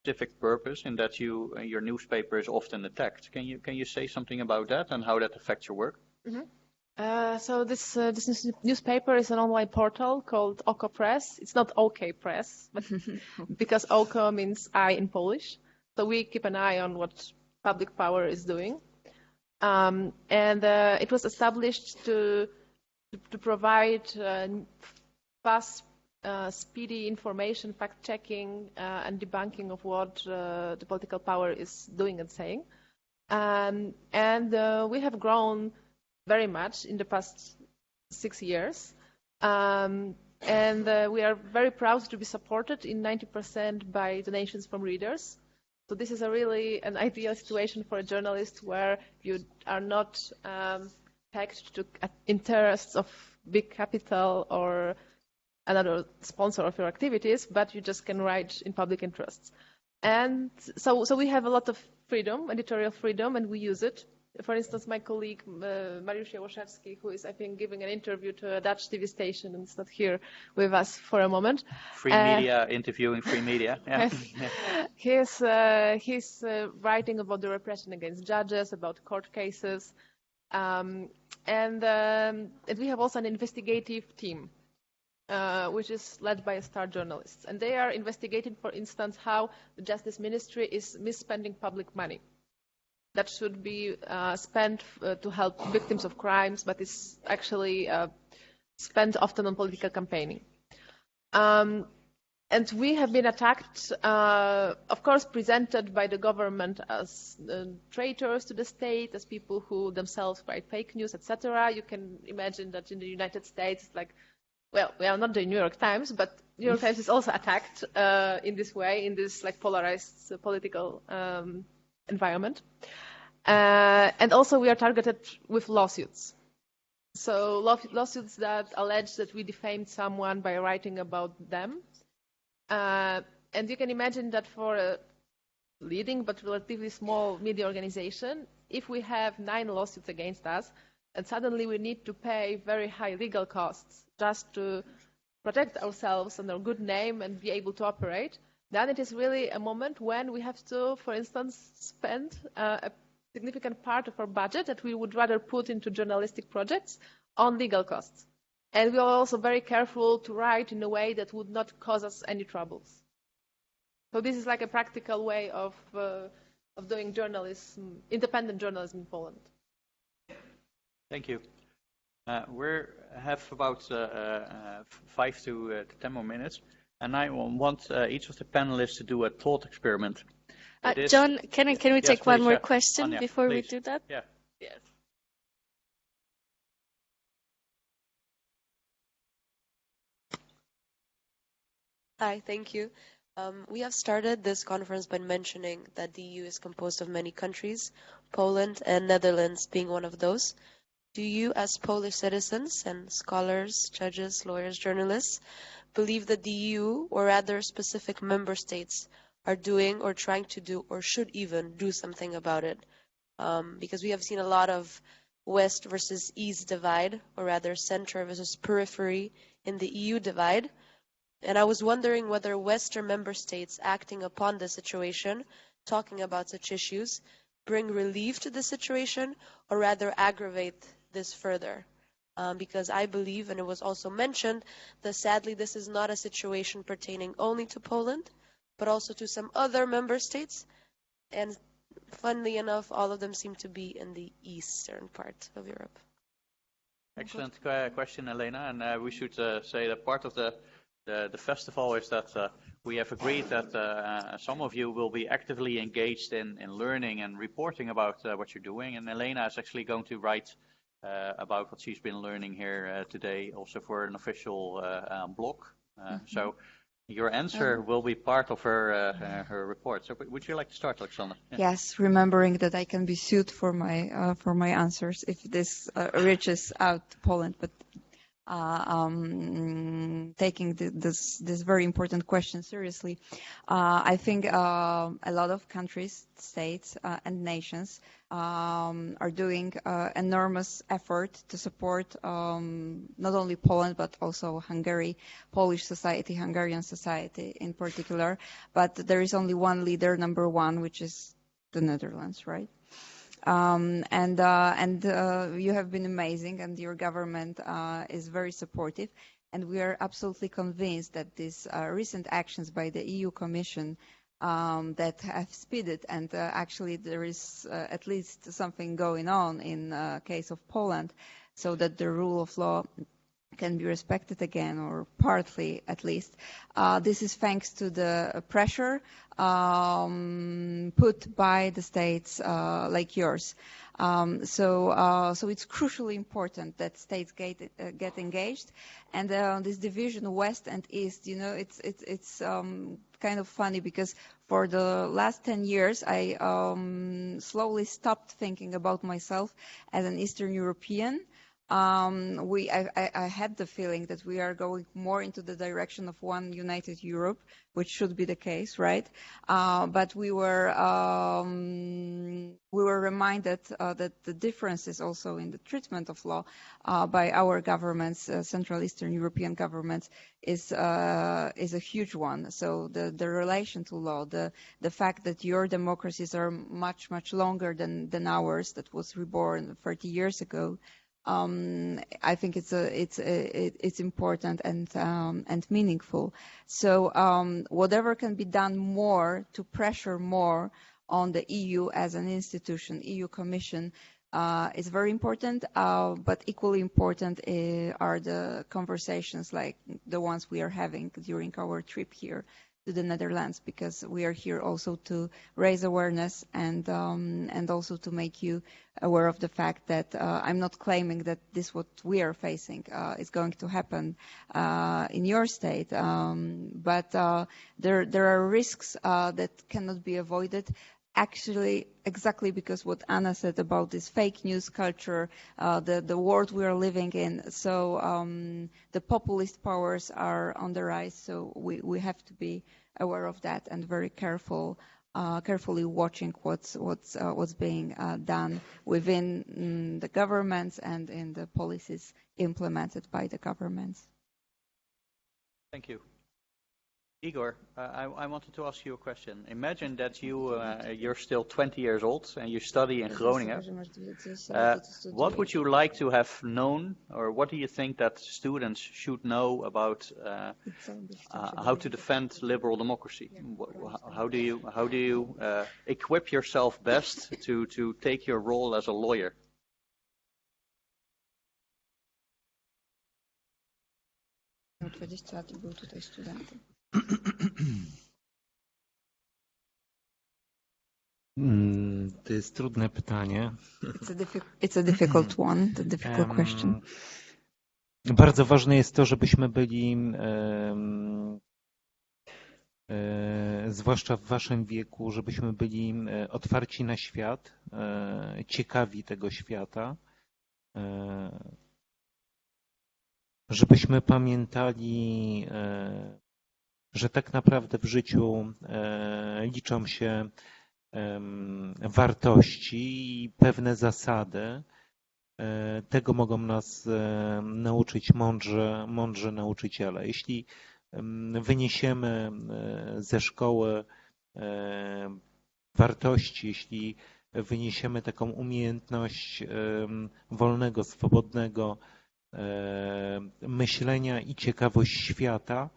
specific purpose, in that your newspaper is often attacked. Can you say something about that and how that affects your work? Mm-hmm. So this newspaper is an online portal called Oko Press. It's not OK Press, but because Oko means eye in Polish. So we keep an eye on what public power is doing. And it was established to provide fast, speedy information, fact-checking, and debunking of what the political power is doing and saying. And we have grown very much in the past 6 years. And we are very proud to be supported in 90% by donations from readers. So this is really an ideal situation for a journalist, where you are not pegged to interests of big capital or another sponsor of your activities, but you just can write in public interests. And so we have a lot of freedom, editorial freedom, and we use it. For instance, my colleague Mariusz Jałoszewski, who is, I think, giving an interview to a Dutch TV station and is not here with us for a moment. Free media, interviewing free media. Yeah. He's writing about the repression against judges, about court cases. And we have also an investigative team, which is led by a star journalist. And they are investigating, for instance, how the Justice Ministry is misspending public money. that should be spent to help victims of crimes, but is actually spent often on political campaigning. And we have been attacked, of course, presented by the government as traitors to the state, as people who themselves write fake news, etc. You can imagine that in the United States, like, well, we are not the New York Times, but New York Times is also attacked in this way, in this like polarized political environment. And also we are targeted with lawsuits. So lawsuits that allege that we defamed someone by writing about them. And you can imagine that for a leading but relatively small media organization, if we have 9 lawsuits against us, and suddenly we need to pay very high legal costs just to protect ourselves and our good name and be able to operate, then it is really a moment when we have to, for instance, spend a significant part of our budget that we would rather put into journalistic projects on legal costs. And we are also very careful to write in a way that would not cause us any troubles. So this is like a practical way of doing journalism, independent journalism in Poland. Thank you. We have about 5 to 10 more minutes, and I want each of the panelists to do a thought experiment. John, can we yes, take one please, more question Anya, before please. we do that? Yeah. Yes. Hi, thank you. We have started this conference by mentioning that the EU is composed of many countries, Poland and Netherlands being one of those. Do you, as Polish citizens and scholars, judges, lawyers, journalists, believe that the EU, or rather specific member states, are doing or trying to do or should even do something about it? Because we have seen a lot of West versus East divide, or rather center versus periphery in the EU divide. And I was wondering whether Western member states acting upon the situation, talking about such issues, bring relief to the situation or rather aggravate this further. Because I believe, and it was also mentioned, that sadly this is not a situation pertaining only to Poland, but also to some other member states. And funnily enough, all of them seem to be in the eastern part of Europe. Excellent question, Elena. And we should say that part of the festival is that we have agreed that some of you will be actively engaged in learning and reporting about what you're doing. And Elena is actually going to write about what she's been learning here today, also for an official blog. So your answer will be part of her report. So would you like to start, Aleksandra? Yeah. Yes, remembering that I can be sued for my answers if this reaches out to Poland, but taking this very important question seriously, I think a lot of countries, states, and nations are doing enormous effort to support not only Poland but also Hungary, Polish society, Hungarian society in particular. But there is only one leader, number one, which is the Netherlands, right? And you have been amazing, and your government is very supportive, and we are absolutely convinced that these recent actions by the EU Commission that have speeded, and actually there is at least something going on in case of Poland, so that the rule of law can be respected again, or partly at least. This is thanks to the pressure put by the states like yours. So it's crucially important that states get engaged. And this division, West and East, you know, it's kind of funny because for the last 10 years, I slowly stopped thinking about myself as an Eastern European. I had the feeling that we are going more into the direction of one united Europe, which should be the case, right? But we were reminded that the differences also in the treatment of law by our governments, Central Eastern European governments, is a huge one. So the relation to law, the fact that your democracies are much longer than ours, that was reborn 30 years ago. I think it's important and meaningful. So whatever can be done more to pressure more on the EU as an institution. EU Commission is very important, but equally important are the conversations like the ones we are having during our trip here to the Netherlands, because we are here also to raise awareness and also to make you aware of the fact that I'm not claiming that this what we are facing is going to happen in your state, but there are risks that cannot be avoided. Actually, exactly because what Anna said about this fake news culture, the world we are living in. So the populist powers are on the rise. So we have to be aware of that and very carefully watching what's being done within the governments and in the policies implemented by the governments. Thank you. Igor, I wanted to ask you a question. Imagine that you're still 20 years old and you study in Groningen. What would you like to have known, or what do you think that students should know about how to defend liberal democracy? How do you equip yourself best to take your role as a lawyer? To jest trudne pytanie. It's a difficult one, the difficult question. Bardzo ważne jest to, żebyśmy byli, zwłaszcza w waszym wieku, żebyśmy byli otwarci na świat, ciekawi tego świata, żebyśmy pamiętali, że tak naprawdę w życiu liczą się wartości i pewne zasady. Tego mogą nas nauczyć mądrzy nauczyciele. Jeśli wyniesiemy ze szkoły wartości, jeśli wyniesiemy taką umiejętność wolnego, swobodnego myślenia i ciekawość świata,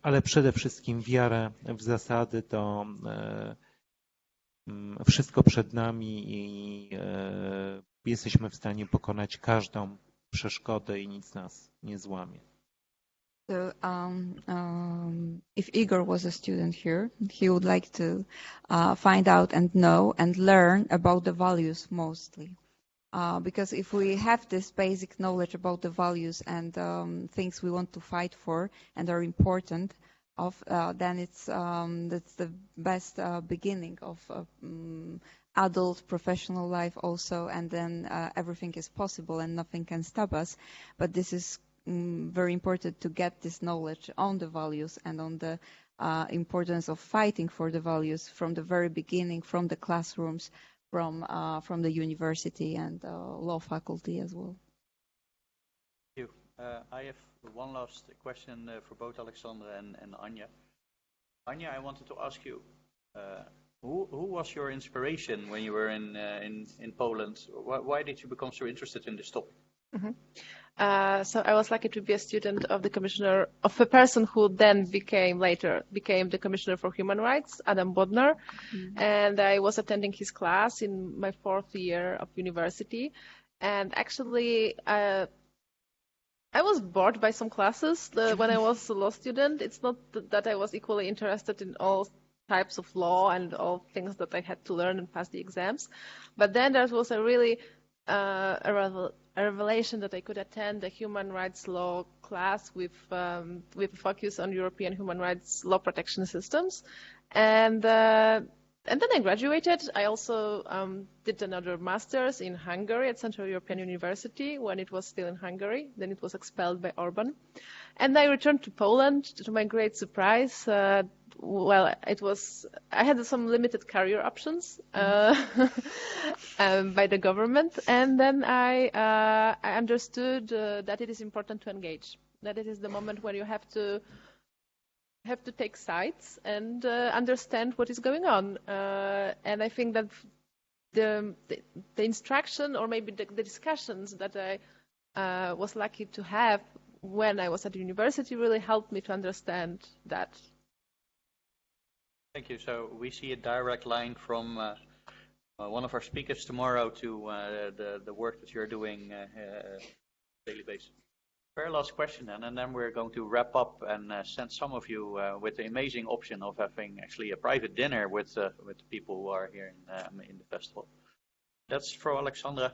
ale przede wszystkim wiarę w zasady, to wszystko przed nami i jesteśmy w stanie pokonać każdą przeszkodę i nic nas nie złamie. So, if Igor was a student here, he would like to find out and know and learn about the values mostly. Because if we have this basic knowledge about the values and things we want to fight for and are important then that's the best beginning of adult professional life also, and then everything is possible and nothing can stop us. But this is very important to get this knowledge on the values and on the importance of fighting for the values from the very beginning, from the classrooms, from the university and law faculty as well. Thank you. I have one last question for both Aleksandra and Anja. Anja, I wanted to ask you, who was your inspiration when you were in Poland? Why did you become so interested in this topic? Mm-hmm. So I was lucky to be a student of a person who then later became the Commissioner for Human Rights, Adam Bodnar. Mm-hmm. And I was attending his class in my 4th year of university. And actually, I was bored by some classes when I was a law student. It's not that I was equally interested in all types of law and all things that I had to learn and pass the exams. But then there was a really a revelation that I could attend a human rights law class with a focus on European human rights law protection systems. And then I graduated. I also did another master's in Hungary at Central European University when it was still in Hungary. Then it was expelled by Orban. And I returned to Poland to my great surprise. I had some limited career options by the government. And then I understood that it is important to engage, that it is the moment where you have to take sides and understand what is going on. And I think that the instruction, or maybe the discussions that I was lucky to have when I was at university, really helped me to understand that. Thank you. So we see a direct line from one of our speakers tomorrow to the work that you're doing daily basis. Very last question then, and then we're going to wrap up and send some of you with the amazing option of having actually a private dinner with the people who are here in the festival. That's for Aleksandra.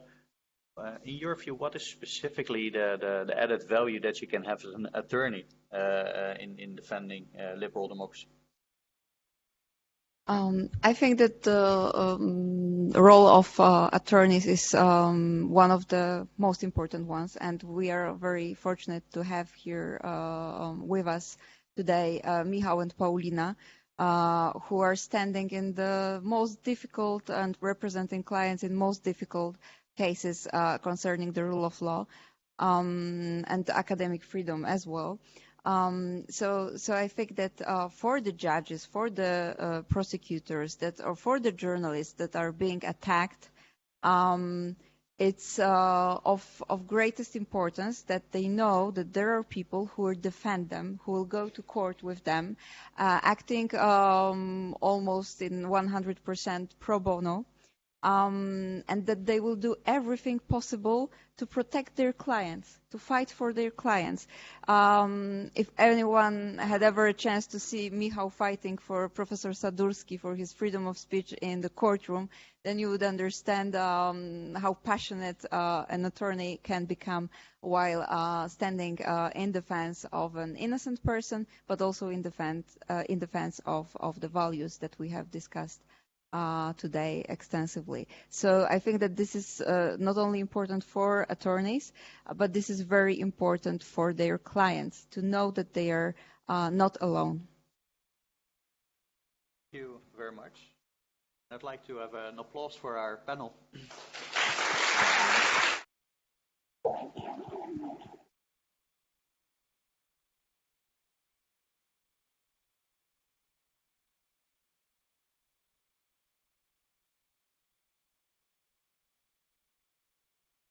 In your view, what is specifically the added value that you can have as an attorney in defending liberal democracy? I think that the role of attorneys is one of the most important ones, and we are very fortunate to have here with us today Michał and Paulina, who are standing in the most difficult and representing clients in most difficult cases concerning the rule of law and academic freedom as well. So I think that for the judges, for the prosecutors, or for the journalists that are being attacked, it's of greatest importance that they know that there are people who will defend them, who will go to court with them, acting almost in 100% pro bono. And that they will do everything possible to protect their clients, to fight for their clients. If anyone had ever a chance to see Michał fighting for Professor Sadurski for his freedom of speech in the courtroom, then you would understand how passionate an attorney can become while standing in defense of an innocent person, but also in defense of the values that we have discussed today extensively. So I think that this is not only important for attorneys, but this is very important for their clients to know that they are not alone. Thank you very much. I'd like to have an applause for our panel.